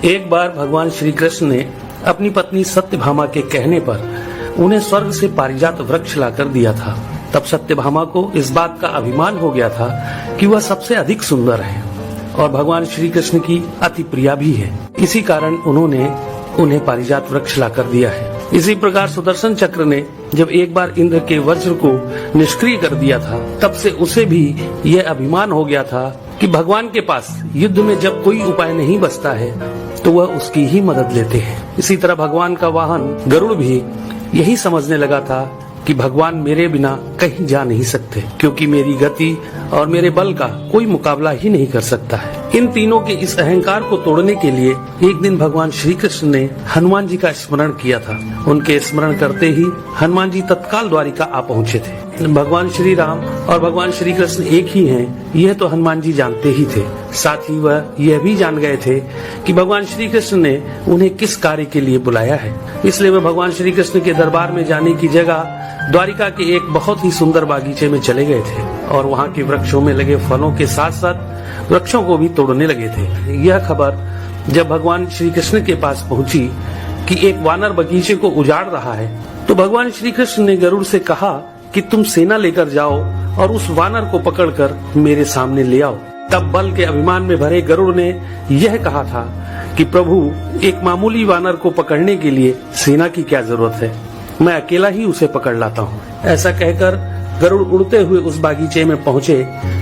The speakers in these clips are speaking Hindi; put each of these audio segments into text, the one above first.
एक बार भगवान श्री कृष्ण ने अपनी पत्नी सत्यभामा के कहने पर उन्हें स्वर्ग से पारिजात वृक्ष लाकर दिया था। तब सत्यभामा को इस बात का अभिमान हो गया था कि वह सबसे अधिक सुंदर है और भगवान श्री कृष्ण की अति प्रिया भी है। इसी कारण उन्होंने उन्हें पारिजात वृक्ष लाकर दिया है। इसी प्रकार सुदर्शन चक्र ने जब एक बार इंद्र के वज्र को निष्क्रिय कर दिया था, तब से उसे भी यह अभिमान हो गया था कि भगवान के पास युद्ध में जब कोई उपाय नहीं बचता है तो वह उसकी ही मदद लेते हैं। इसी तरह भगवान का वाहन गरुड़ भी यही समझने लगा था कि भगवान मेरे बिना कहीं जा नहीं सकते, क्योंकि मेरी गति और मेरे बल का कोई मुकाबला ही नहीं कर सकता है। इन तीनों के इस अहंकार को तोड़ने के लिए एक दिन भगवान श्री कृष्ण ने हनुमान जी का स्मरण किया था। उनके स्मरण करते ही हनुमान जी तत्काल द्वारिका आ पहुँचे थे। भगवान श्री राम और भगवान श्री कृष्ण एक ही हैं, यह तो हनुमान जी जानते ही थे। साथ ही वह यह भी जान गए थे कि भगवान श्री कृष्ण ने उन्हें किस कार्य के लिए बुलाया है। इसलिए वह भगवान श्री कृष्ण के दरबार में जाने की जगह द्वारिका के एक बहुत ही सुंदर बागीचे में चले गए थे और वहाँ के वृक्षों में लगे फलों के साथ साथ वृक्षों को भी तोड़ने लगे थे। यह खबर जब भगवान श्री कृष्ण के पास पहुंची कि एक वानर बगीचे को उजाड़ रहा है, तो भगवान श्री कृष्ण ने गरुड़ से कहा कि तुम सेना लेकर जाओ और उस वानर को पकड़कर मेरे सामने ले आओ। तब बल के अभिमान में भरे गरुड़ ने यह कहा था कि प्रभु, एक मामूली वानर को पकड़ने के लिए सेना की क्या जरूरत है, मैं अकेला ही उसे पकड़ लाता हूँ। ऐसा कहकर गरुड़ उड़ते हुए उस बागीचे में पहुँचे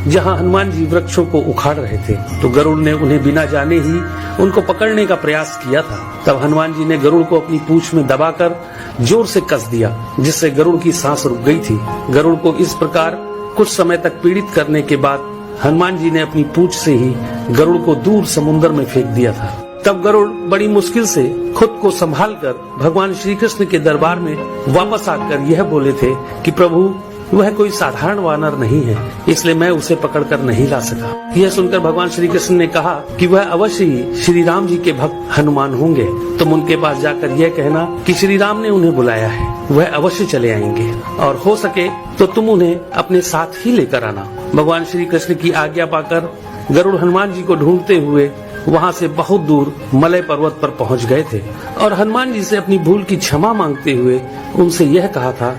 जहाँ हनुमान जी वृक्षों को उखाड़ रहे थे। तो गरुड़ ने उन्हें बिना जाने ही उनको पकड़ने का प्रयास किया था। तब हनुमान जी ने गरुड़ को अपनी पूंछ में दबाकर जोर से कस दिया, जिससे गरुड़ की सांस रुक गई थी। गरुड़ को इस प्रकार कुछ समय तक पीड़ित करने के बाद हनुमान जी ने अपनी पूंछ से ही गरुड़ को दूर समुद्र में फेंक दिया था। तब गरुड़ बड़ी मुश्किल से खुद को संभालकर भगवान श्री कृष्ण के दरबार में वापस आकर यह बोले थे कि प्रभु, वह कोई साधारण वानर नहीं है, इसलिए मैं उसे पकड़कर नहीं ला सका। यह सुनकर भगवान श्री कृष्ण ने कहा कि वह अवश्य ही श्री राम जी के भक्त हनुमान होंगे। तुम उनके पास जाकर यह कहना कि श्री राम ने उन्हें बुलाया है, वह अवश्य चले आएंगे और हो सके तो तुम उन्हें अपने साथ ही लेकर आना। भगवान श्री कृष्ण की आज्ञा पाकर गरुड़ हनुमान जी को ढूंढते हुए वहाँ से बहुत दूर मलय पर्वत पर पहुँच गए थे और हनुमान जी से अपनी भूल की क्षमा मांगते हुए उनसे यह कहा था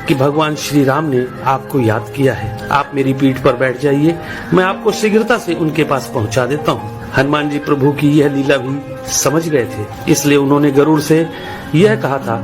कि भगवान श्री राम ने आपको याद किया है, आप मेरी पीठ पर बैठ जाइए, मैं आपको शीघ्रता से उनके पास पहुँचा देता हूँ। हनुमान जी प्रभु की यह लीला भी समझ गए थे, इसलिए उन्होंने गरुड़ से यह कहा था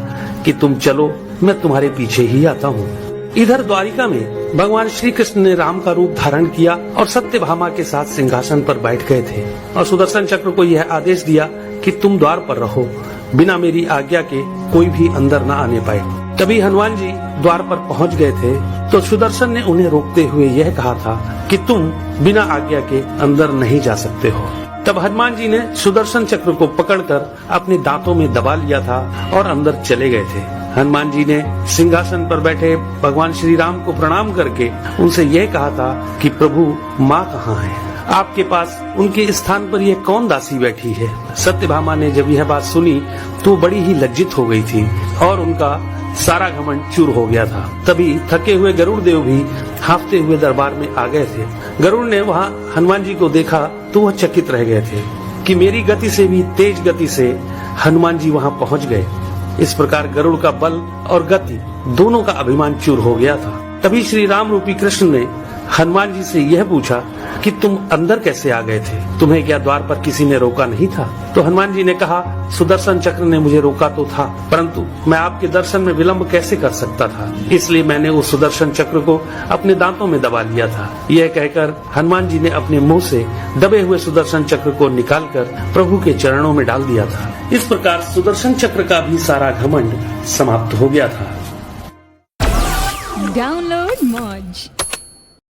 कि तुम चलो, मैं तुम्हारे पीछे ही आता हूँ। इधर द्वारिका में भगवान श्री कृष्ण ने राम का रूप धारण किया और सत्यभामा के साथ सिंहासन पर बैठ गए थे और सुदर्शन चक्र को यह आदेश दिया कि तुम द्वार पर रहो, बिना मेरी आज्ञा के कोई भी अंदर न आने पाए। तभी हनुमान जी द्वार पर पहुंच गए थे तो सुदर्शन ने उन्हें रोकते हुए यह कहा था कि तुम बिना आज्ञा के अंदर नहीं जा सकते हो। तब हनुमान जी ने सुदर्शन चक्र को पकड़कर अपने दांतों में दबा लिया था और अंदर चले गए थे। हनुमान जी ने सिंहासन पर बैठे भगवान श्री राम को प्रणाम करके उनसे यह कहा था कि प्रभु, माँ कहाँ है? आपके पास उनके स्थान पर यह कौन दासी बैठी है? सत्यभामा ने जब यह बात सुनी तो बड़ी ही लज्जित हो गई थी और उनका सारा घमंड चूर हो गया था। तभी थके हुए गरुड़ देव भी हांफते हुए दरबार में आ गए थे। गरुड़ ने वहाँ हनुमान जी को देखा तो वह चकित रह गए थे कि मेरी गति से भी तेज गति से हनुमान जी वहाँ पहुँच गए। इस प्रकार गरुड़ का बल और गति दोनों का अभिमान चूर हो गया था। तभी श्री राम रूपी कृष्ण ने हनुमान जी से यह पूछा कि तुम अंदर कैसे आ गए थे? तुम्हें क्या द्वार पर किसी ने रोका नहीं था? तो हनुमान जी ने कहा, सुदर्शन चक्र ने मुझे रोका तो था, परंतु मैं आपके दर्शन में विलंब कैसे कर सकता था, इसलिए मैंने उस सुदर्शन चक्र को अपने दांतों में दबा लिया था। यह कहकर हनुमान जी ने अपने मुंह से दबे हुए सुदर्शन चक्र को निकालकर प्रभु के चरणों में डाल दिया था। इस प्रकार सुदर्शन चक्र का भी सारा घमंड समाप्त हो गया था। डाउनलोड मौज।